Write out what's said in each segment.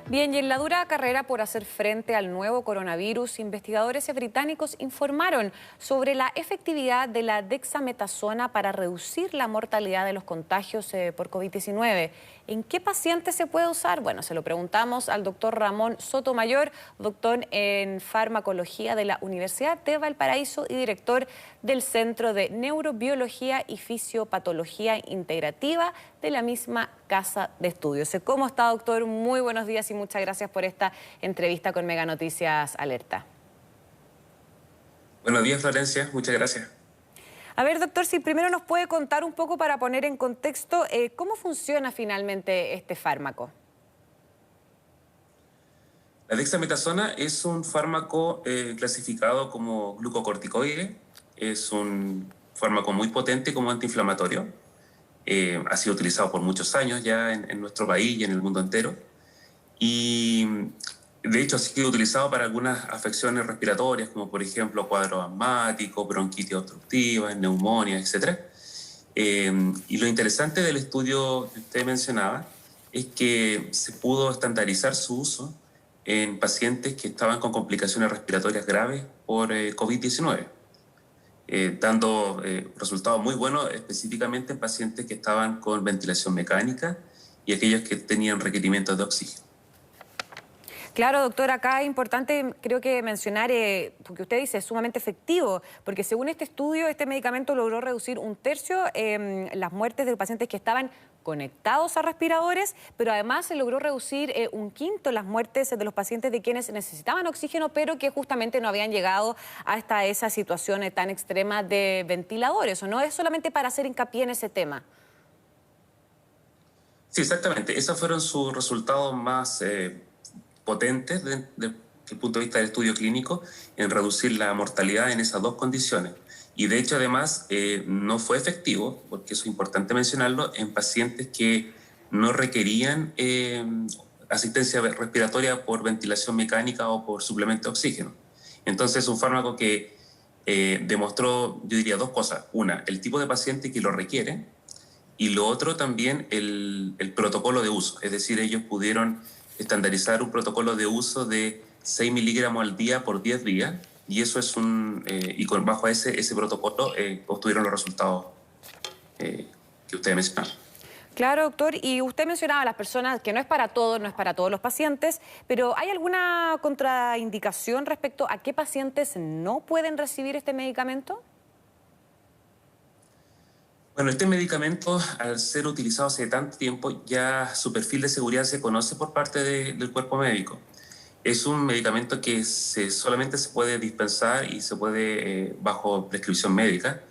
Bien, y en la dura carrera por hacer frente al nuevo coronavirus, investigadores británicos informaron sobre la efectividad de la dexametasona para reducir la mortalidad de los contagios por COVID-19. ¿En qué pacientes se puede usar? Bueno, se lo preguntamos al doctor Ramón Sotomayor, doctor en farmacología de la Universidad de Valparaíso y director del Centro de Neurobiología y Fisiopatología Integrativa de la misma Casa de Estudios. ¿Cómo está, doctor? Muy buenos días y muchas gracias por esta entrevista con Mega Noticias Alerta. Buenos días, Florencia. Muchas gracias. A ver, doctor, si primero nos puede contar un poco para poner en contexto cómo funciona finalmente este fármaco. La dexametasona es un fármaco clasificado como glucocorticoide. Es un fármaco muy potente como antiinflamatorio. Ha sido utilizado por muchos años ya en nuestro país y en el mundo entero. Y de hecho ha sido utilizado para algunas afecciones respiratorias, como por ejemplo cuadros asmáticos, bronquitis obstructiva, neumonía, etc. Y lo interesante del estudio que usted mencionaba es que se pudo estandarizar su uso en pacientes que estaban con complicaciones respiratorias graves por COVID-19, dando resultados muy buenos específicamente en pacientes que estaban con ventilación mecánica y aquellos que tenían requerimientos de oxígeno. Claro, doctor, acá es importante, creo que mencionar, porque usted dice, es sumamente efectivo, porque según este estudio, este medicamento logró reducir un tercio las muertes de los pacientes que estaban conectados a respiradores, pero además se logró reducir un quinto las muertes de los pacientes de quienes necesitaban oxígeno, pero que justamente no habían llegado hasta esa situación tan extrema de ventiladores, ¿o no? Es solamente para hacer hincapié en ese tema. Sí, exactamente. Esos fueron sus resultados más potentes desde el punto de vista del estudio clínico en reducir la mortalidad en esas dos condiciones. Y de hecho, además, no fue efectivo, porque eso es importante mencionarlo, en pacientes que no requerían asistencia respiratoria por ventilación mecánica o por suplemento de oxígeno. Entonces, es un fármaco que demostró, yo diría, dos cosas. Una, el tipo de paciente que lo requiere, y lo otro también el protocolo de uso. Es decir, ellos pudieron estandarizar un protocolo de uso de 6 miligramos al día por 10 días, y eso es bajo ese protocolo obtuvieron los resultados que ustedes mencionaron. Claro, doctor, y usted mencionaba a las personas que no es para todos, no es para todos los pacientes, pero ¿hay alguna contraindicación respecto a qué pacientes no pueden recibir este medicamento? Bueno, este medicamento, al ser utilizado hace tanto tiempo, ya su perfil de seguridad se conoce por parte del cuerpo médico. Es un medicamento que solamente se puede dispensar y se puede bajo prescripción médica.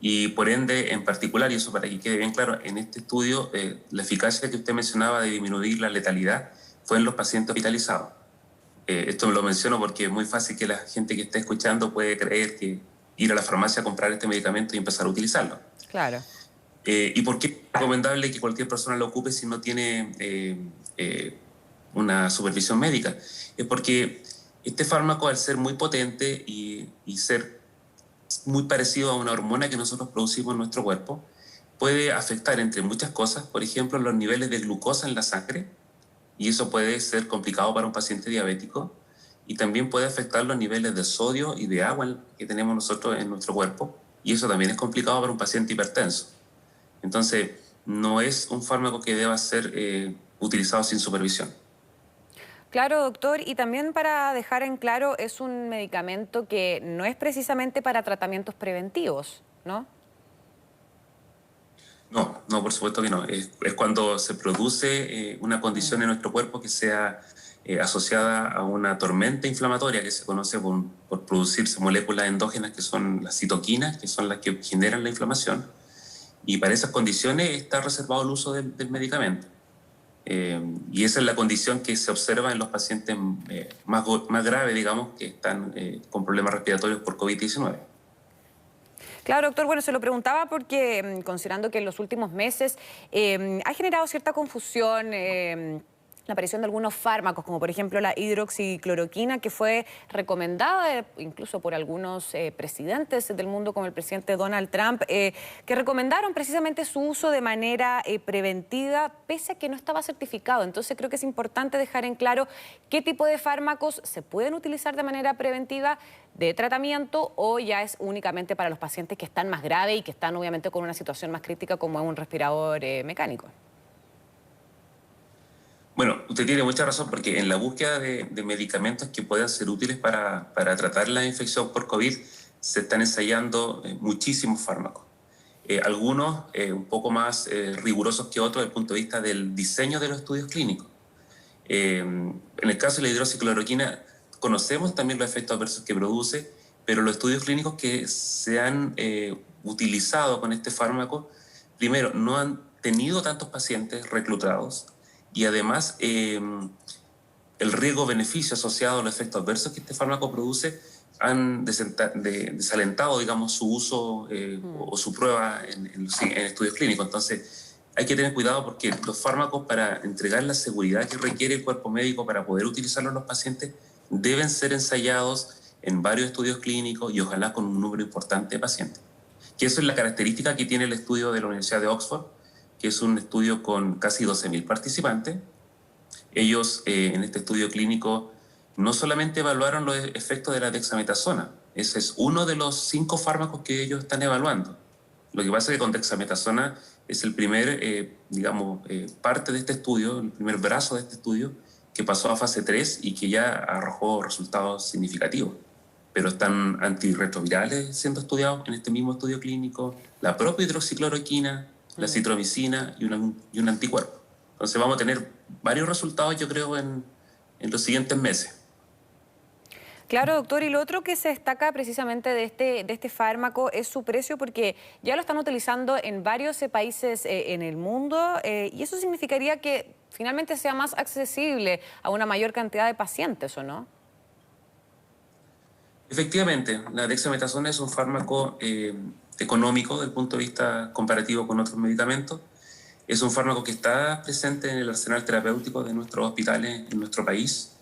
Y por ende, en particular, y eso para que quede bien claro, en este estudio, la eficacia que usted mencionaba de disminuir la letalidad fue en los pacientes hospitalizados. Esto lo menciono porque es muy fácil que la gente que esté escuchando puede creer que ir a la farmacia a comprar este medicamento y empezar a utilizarlo. Claro. ¿Y por qué es recomendable que cualquier persona lo ocupe si no tiene una supervisión médica? Es porque este fármaco, al ser muy potente y ser muy parecido a una hormona que nosotros producimos en nuestro cuerpo, puede afectar, entre muchas cosas, por ejemplo, los niveles de glucosa en la sangre, y eso puede ser complicado para un paciente diabético, y también puede afectar los niveles de sodio y de agua que tenemos nosotros en nuestro cuerpo, y eso también es complicado para un paciente hipertenso. Entonces, no es un fármaco que deba ser utilizado sin supervisión. Claro, doctor, y también para dejar en claro, es un medicamento que no es precisamente para tratamientos preventivos, ¿no? No, no, por supuesto que no. Es cuando se produce una condición en nuestro cuerpo que sea asociada a una tormenta inflamatoria que se conoce por producirse moléculas endógenas que son las citoquinas, que son las que generan la inflamación. Y para esas condiciones está reservado el uso del medicamento. Y esa es la condición que se observa en los pacientes más graves, digamos, que están con problemas respiratorios por COVID-19. Claro, doctor, bueno, se lo preguntaba porque considerando que en los últimos meses ha generado cierta confusión la aparición de algunos fármacos, como por ejemplo la hidroxicloroquina, que fue recomendada incluso por algunos presidentes del mundo, como el presidente Donald Trump, que recomendaron precisamente su uso de manera preventiva, pese a que no estaba certificado. Entonces creo que es importante dejar en claro qué tipo de fármacos se pueden utilizar de manera preventiva de tratamiento o ya es únicamente para los pacientes que están más graves y que están obviamente con una situación más crítica como es un respirador mecánico. Bueno, usted tiene mucha razón porque en la búsqueda de medicamentos que puedan ser útiles para tratar la infección por COVID se están ensayando muchísimos fármacos. Algunos un poco más rigurosos que otros desde el punto de vista del diseño de los estudios clínicos. En el caso de la hidroxicloroquina conocemos también los efectos adversos que produce, pero los estudios clínicos que se han utilizado con este fármaco, primero, no han tenido tantos pacientes reclutados y además el riesgo-beneficio asociado a los efectos adversos que este fármaco produce han desalentado, digamos, su uso o su prueba en estudios clínicos. Entonces, hay que tener cuidado porque los fármacos, para entregar la seguridad que requiere el cuerpo médico para poder utilizarlos en los pacientes, deben ser ensayados en varios estudios clínicos y ojalá con un número importante de pacientes. Que eso es la característica que tiene el estudio de la Universidad de Oxford, que es un estudio con casi 12.000 participantes. Ellos en este estudio clínico no solamente evaluaron los efectos de la dexametasona, ese es uno de los 5 fármacos que ellos están evaluando. Lo que pasa es que con dexametasona es el primer, parte de este estudio, el primer brazo de este estudio, que pasó a fase 3 y que ya arrojó resultados significativos. Pero están antirretrovirales siendo estudiados en este mismo estudio clínico, la propia hidroxicloroquina, la citromicina y un anticuerpo. Entonces vamos a tener varios resultados, yo creo, en los siguientes meses. Claro, doctor, y lo otro que se destaca precisamente de este fármaco es su precio, porque ya lo están utilizando en varios países en el mundo y eso significaría que finalmente sea más accesible a una mayor cantidad de pacientes, ¿o no? Efectivamente, la dexametasona es un fármaco económico desde el punto de vista comparativo con otros medicamentos. Es un fármaco que está presente en el arsenal terapéutico de nuestros hospitales en nuestro país.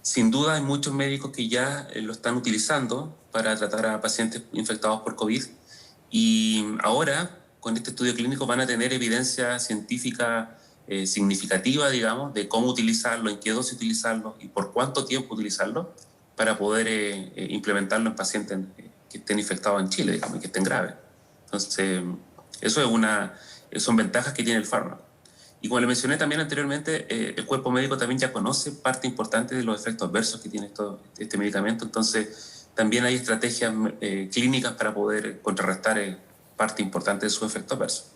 Sin duda hay muchos médicos que ya lo están utilizando para tratar a pacientes infectados por COVID y ahora con este estudio clínico van a tener evidencia científica significativa, digamos, de cómo utilizarlo, en qué dosis utilizarlo y por cuánto tiempo utilizarlo para poder implementarlo en pacientes que estén infectados en Chile, digamos, y que estén graves. Entonces, eso son ventajas que tiene el fármaco. Y como le mencioné también anteriormente, el cuerpo médico también ya conoce parte importante de los efectos adversos que tiene este medicamento, entonces también hay estrategias clínicas para poder contrarrestar parte importante de sus efectos adversos.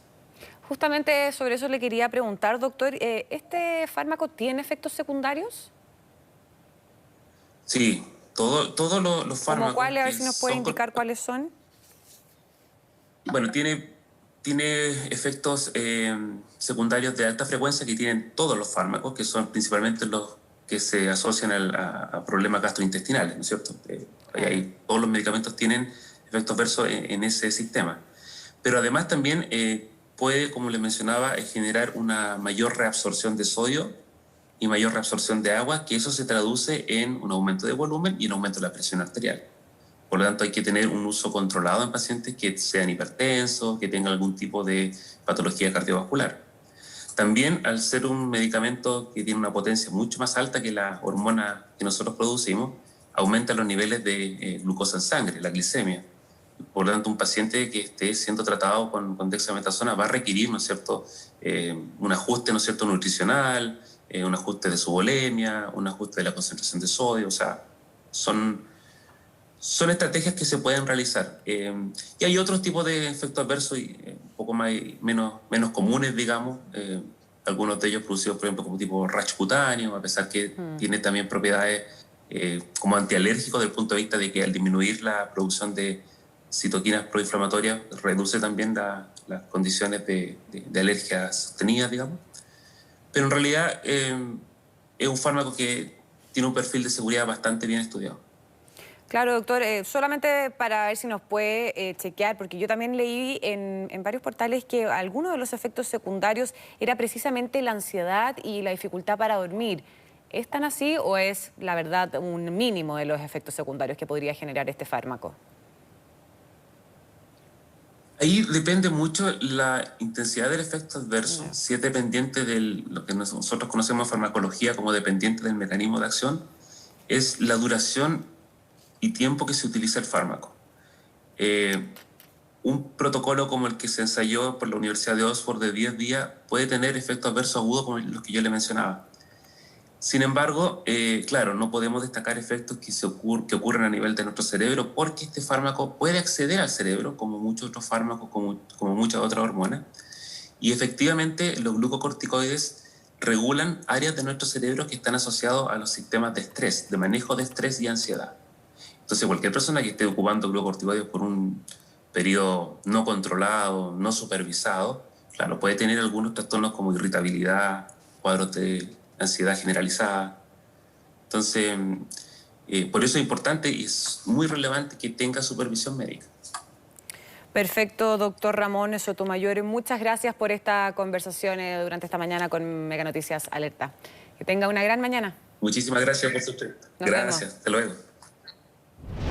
Justamente sobre eso le quería preguntar, doctor, ¿este fármaco tiene efectos secundarios? Sí, todos los fármacos... ¿Cómo cuáles? A ver que si nos puede son indicar cuáles son. Bueno, tiene efectos secundarios de alta frecuencia que tienen todos los fármacos, que son principalmente los que se asocian a problemas gastrointestinales, ¿no es cierto? Todos los medicamentos tienen efectos adversos en ese sistema. Pero además también puede, como les mencionaba, generar una mayor reabsorción de sodio y mayor reabsorción de agua, que eso se traduce en un aumento de volumen y un aumento de la presión arterial. Por lo tanto, hay que tener un uso controlado en pacientes que sean hipertensos, que tengan algún tipo de patología cardiovascular. También, al ser un medicamento que tiene una potencia mucho más alta que la hormona que nosotros producimos, aumenta los niveles de glucosa en sangre, la glicemia. Por lo tanto, un paciente que esté siendo tratado con dexametasona va a requerir, ¿no es cierto?, un ajuste, ¿no es cierto?, nutricional, un ajuste de su volemia, un ajuste de la concentración de sodio. O sea, son estrategias que se pueden realizar. Y hay otros tipos de efectos adversos un poco menos comunes, digamos. Algunos de ellos producidos, por ejemplo, como tipo rash cutáneo, a pesar que tiene también propiedades como antialérgico desde el punto de vista de que al disminuir la producción de citoquinas proinflamatorias reduce también las condiciones de alergia sostenidas, digamos. Pero en realidad es un fármaco que tiene un perfil de seguridad bastante bien estudiado. Claro, doctor, solamente para ver si nos puede chequear, porque yo también leí en varios portales que algunos de los efectos secundarios era precisamente la ansiedad y la dificultad para dormir. ¿Es tan así o es, la verdad, un mínimo de los efectos secundarios que podría generar este fármaco? Ahí depende mucho la intensidad del efecto adverso, Ya. si es dependiente de lo que nosotros conocemos en farmacología como dependiente del mecanismo de acción, es la duración y tiempo que se utiliza el fármaco. Un protocolo como el que se ensayó por la Universidad de Oxford de 10 días puede tener efectos adversos agudos como los que yo le mencionaba. Sin embargo, claro, no podemos destacar efectos que ocurren a nivel de nuestro cerebro porque este fármaco puede acceder al cerebro como muchos otros fármacos, como muchas otras hormonas. Y efectivamente los glucocorticoides regulan áreas de nuestro cerebro que están asociados a los sistemas de estrés, de manejo de estrés y ansiedad. Entonces, cualquier persona que esté ocupando glucocorticoides por un periodo no controlado, no supervisado, claro, puede tener algunos trastornos como irritabilidad, cuadros de ansiedad generalizada. Entonces, por eso es importante y es muy relevante que tenga supervisión médica. Perfecto, doctor Ramón Sotomayor. Muchas gracias por esta conversación durante esta mañana con Mega Noticias Alerta. Que tenga una gran mañana. Muchísimas gracias por su tiempo. Nos vemos. Gracias, hasta luego.